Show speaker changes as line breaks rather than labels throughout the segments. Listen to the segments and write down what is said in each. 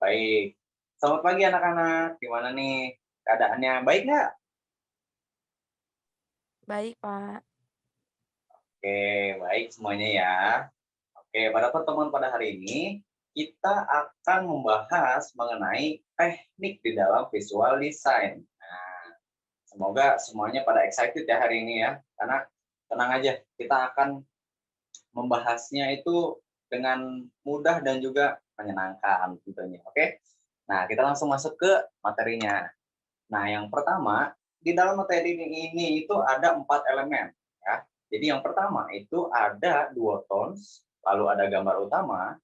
Baik. Selamat pagi anak-anak. Gimana nih keadaannya? Baik nggak?
Baik, Pak.
Oke, baik semuanya ya. Oke, pada pertemuan pada hari ini, kita akan membahas mengenai teknik di dalam visual design. Nah, semoga semuanya pada excited ya hari ini ya. Karena tenang aja, kita akan membahasnya itu dengan mudah dan juga menyenangkan tentunya. Oke? Nah, kita langsung masuk ke materinya. Nah, yang pertama, di dalam materi ini itu ada 4 elemen, ya. Jadi yang pertama itu ada duotones, lalu ada gambar utama,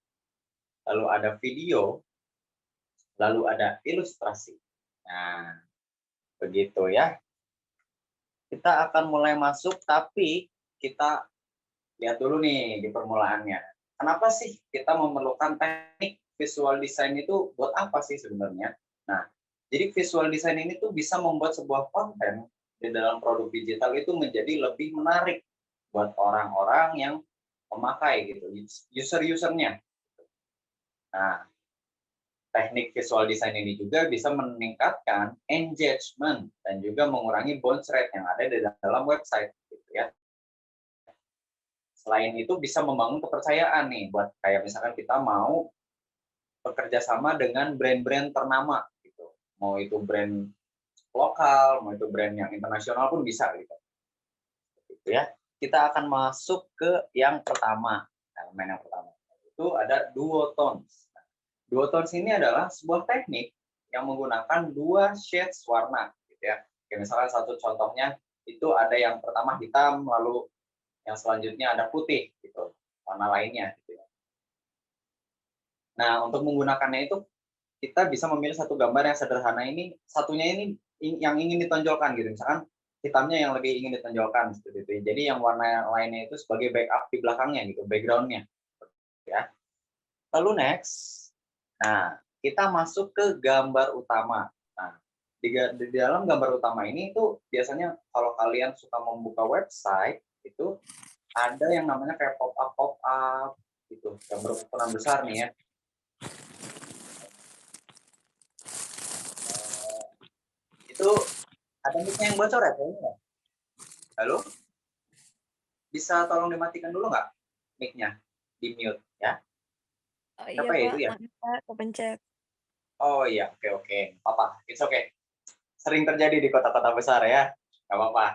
lalu ada video, lalu ada ilustrasi. Nah, begitu ya. Kita akan mulai masuk, tapi kita lihat dulu nih di permulaannya. Kenapa sih kita memerlukan teknik visual design itu buat apa sih sebenarnya? Nah, jadi visual design ini tuh bisa membuat sebuah konten di dalam produk digital itu menjadi lebih menarik buat orang-orang yang memakai gitu, user-usernya. Nah, teknik visual design ini juga bisa meningkatkan engagement dan juga mengurangi bounce rate yang ada di dalam website gitu ya. Selain itu bisa membangun kepercayaan nih buat kayak misalkan kita mau bekerja sama dengan brand-brand ternama gitu. Mau itu brand lokal, mau itu brand yang internasional pun bisa gitu. Gitu ya. Kita akan masuk ke yang pertama. Elemen yang pertama. Itu ada duotones. Duotones ini adalah sebuah teknik yang menggunakan dua shades warna gitu ya. Kayak misalkan satu contohnya itu ada yang pertama hitam, lalu yang selanjutnya ada putih gitu, warna lainnya gitu ya. Nah, untuk menggunakannya itu kita bisa memilih satu gambar yang sederhana ini, satunya ini yang ingin ditonjolkan gitu. Misalkan hitamnya yang lebih ingin ditonjolkan seperti itu. Jadi yang warna lainnya itu sebagai backup di belakangnya gitu, background-nya ya. Lalu next, nah kita masuk ke gambar utama. Nah, di dalam gambar utama ini itu biasanya kalau kalian suka membuka website itu ada yang namanya kayak pop up gitu, yang berukuran besar nih ya. Itu ada mic-nya yang bocor ya kayaknya ya? Halo? Bisa tolong dimatikan dulu nggak mic-nya? Di-mute ya.
Oh iya,
Siapa ya
Pak,
itu ya?
maaf, Pak, kepencet.
Oh iya, oke oke, apa, it's okay. Sering terjadi di kota-kota besar ya, nggak apa-apa,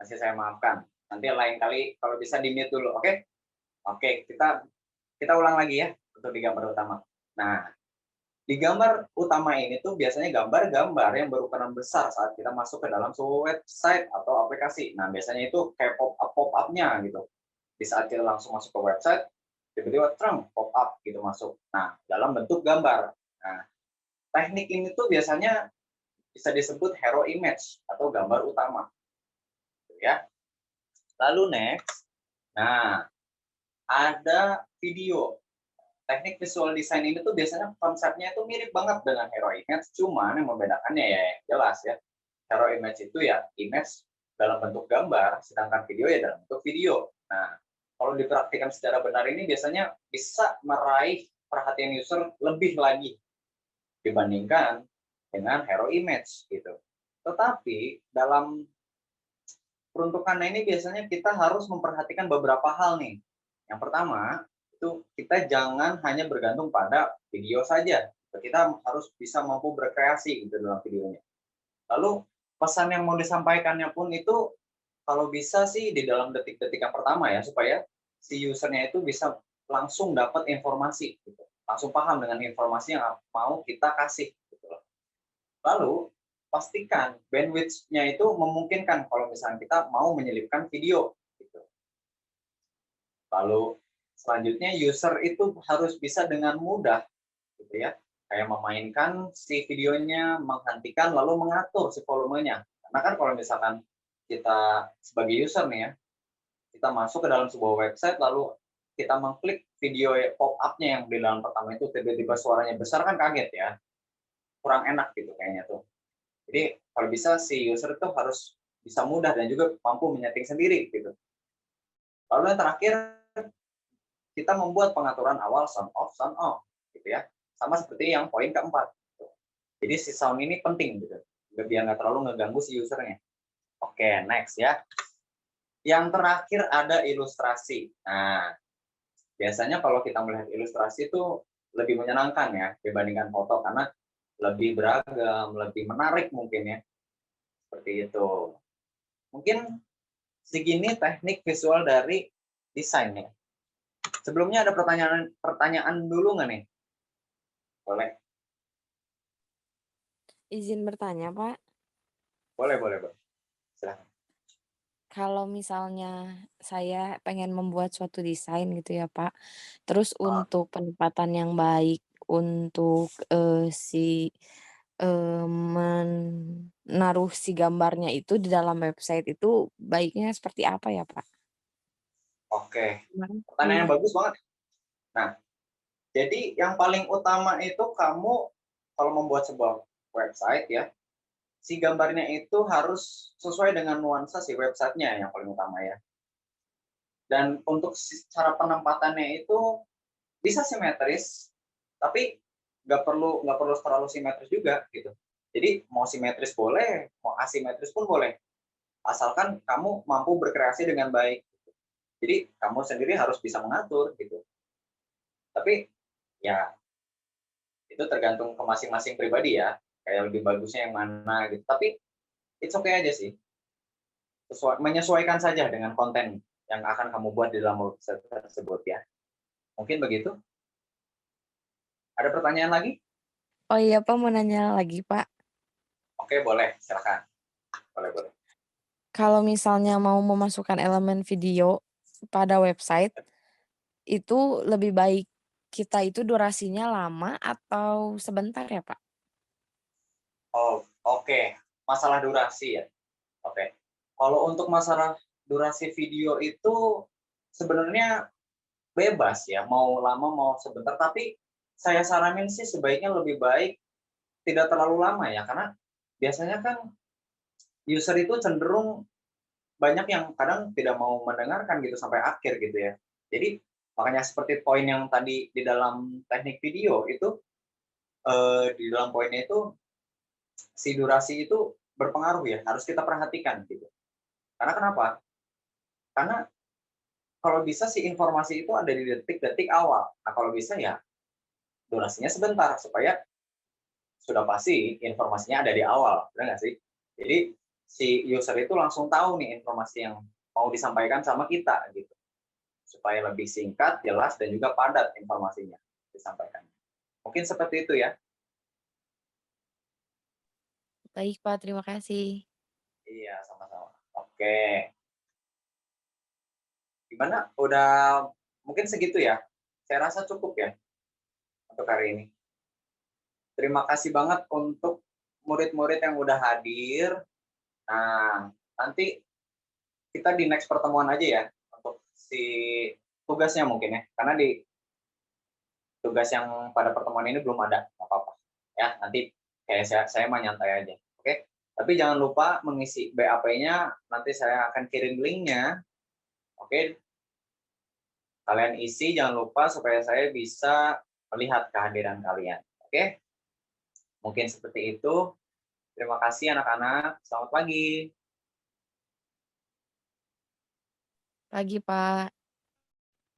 masih saya maafkan. Nanti lain kali kalau bisa di-mute dulu, oke? Oke, kita kita ulang lagi ya untuk di gambar utama. Nah, di gambar utama ini tuh biasanya gambar-gambar yang berukuran besar saat kita masuk ke dalam sebuah website atau aplikasi. Nah, biasanya itu kayak pop up-nya gitu. Di saat kita langsung masuk ke website, tiba-tiba pop up gitu masuk. Nah, dalam bentuk gambar. Nah, teknik ini tuh biasanya bisa disebut hero image atau gambar utama, gitu ya. Lalu next, nah ada video. Teknik visual design ini tuh biasanya konsepnya itu mirip banget dengan hero image, cuman yang membedakannya ya yang jelas ya. Hero image itu ya image dalam bentuk gambar, sedangkan video ya dalam bentuk video. Nah, kalau dipraktikkan secara benar ini biasanya bisa meraih perhatian user lebih lagi dibandingkan dengan hero image gitu. Tetapi dalam peruntukannya ini biasanya kita harus memperhatikan beberapa hal nih. Yang pertama, itu kita jangan hanya bergantung pada video saja. Kita harus bisa mampu berkreasi gitu dalam videonya. Lalu pesan yang mau disampaikannya pun itu kalau bisa sih di dalam detik-detik yang pertama ya supaya si usernya itu bisa langsung dapat informasi gitu. Langsung paham dengan informasi yang mau kita kasih gitu loh. Lalu pastikan bandwidth-nya itu memungkinkan kalau misalnya kita mau menyelipkan video gitu. Lalu selanjutnya user itu harus bisa dengan mudah gitu ya, kayak memainkan si videonya, menghentikan lalu mengatur si volumenya. Karena kan kalau misalkan kita sebagai user nih ya, kita masuk ke dalam sebuah website lalu kita mengklik video pop up-nya yang di dalam pertama itu tiba-tiba suaranya besar kan kaget ya, kurang enak gitu kayaknya tuh. Jadi kalau bisa si user itu harus bisa mudah dan juga mampu menyeting sendiri gitu. Lalu yang terakhir kita membuat pengaturan awal sound off gitu ya. Sama seperti yang poin keempat. Gitu. Jadi si sound ini penting gitu, biar nggak terlalu ngeganggu si usernya. Oke, next ya. Yang terakhir ada ilustrasi. Nah, biasanya kalau kita melihat ilustrasi itu lebih menyenangkan ya dibandingkan foto karena lebih beragam, lebih menarik mungkin ya. Seperti itu. Mungkin segini teknik visual dari desainnya. Sebelumnya ada pertanyaan dulu nggak nih? Boleh,
Izin bertanya, Pak.
boleh. Silahkan.
Kalau misalnya saya pengen membuat suatu desain gitu ya, Pak. Terus
Ah,
untuk penempatan yang baik untuk, menaruh si gambarnya itu di dalam website itu baiknya seperti apa ya, Pak?
oke,
Terima
pertanyaan yang
kasih.
bagus banget. Nah, jadi yang paling utama itu kamu kalau membuat sebuah website ya, si gambarnya itu harus sesuai dengan nuansa si websitenya yang paling utama ya. Dan untuk cara penempatannya itu bisa simetris, tapi nggak perlu terlalu simetris juga gitu. Jadi mau simetris boleh, mau asimetris pun boleh, asalkan kamu mampu berkreasi dengan baik. Jadi kamu sendiri harus bisa mengatur gitu. Tapi ya itu tergantung ke masing-masing pribadi ya, kayak lebih bagusnya yang mana gitu. Tapi it's okay aja sih, menyesuaikan saja dengan konten yang akan kamu buat di dalam website tersebut ya. Mungkin begitu. Ada pertanyaan lagi?
Oh iya, Pak, mau nanya lagi, Pak.
Oke, boleh, silakan. Boleh.
Kalau misalnya mau memasukkan elemen video pada website, itu lebih baik kita itu durasinya lama atau sebentar ya, Pak?
Oh, oke. Masalah durasi ya. Oke. Kalau untuk masalah durasi video itu sebenarnya bebas ya, mau lama mau sebentar, tapi saya saranin sih sebaiknya lebih baik tidak terlalu lama ya, karena biasanya kan user itu cenderung banyak yang kadang tidak mau mendengarkan gitu sampai akhir gitu ya. Jadi makanya seperti poin yang tadi di dalam teknik video itu, di dalam poinnya itu si durasi itu berpengaruh ya, harus kita perhatikan gitu. Karena kenapa? Karena kalau bisa si informasi itu ada di detik-detik awal. Nah, kalau bisa ya durasinya sebentar supaya sudah pasti informasinya ada di awal, benar nggak sih? Jadi si user itu langsung tahu nih informasi yang mau disampaikan sama kita gitu, supaya lebih singkat, jelas, dan juga padat informasinya disampaikan. Mungkin seperti itu ya.
Baik, Pak, terima kasih.
Iya, sama-sama. Oke, gimana? Udah mungkin segitu ya? Saya rasa cukup ya untuk hari ini. Terima kasih banget untuk murid-murid yang udah hadir. Nah, nanti kita di next pertemuan aja ya untuk si tugasnya mungkin ya. Karena di tugas yang pada pertemuan ini belum ada, nggak apa-apa. Ya, nanti kayak saya mah nyantai aja. Oke. Tapi jangan lupa mengisi BAP-nya, nanti saya akan kirim linknya. Oke, kalian isi jangan lupa supaya saya bisa melihat kehadiran kalian. Oke, mungkin seperti itu. Terima kasih anak-anak. Selamat pagi.
Pagi, Pak.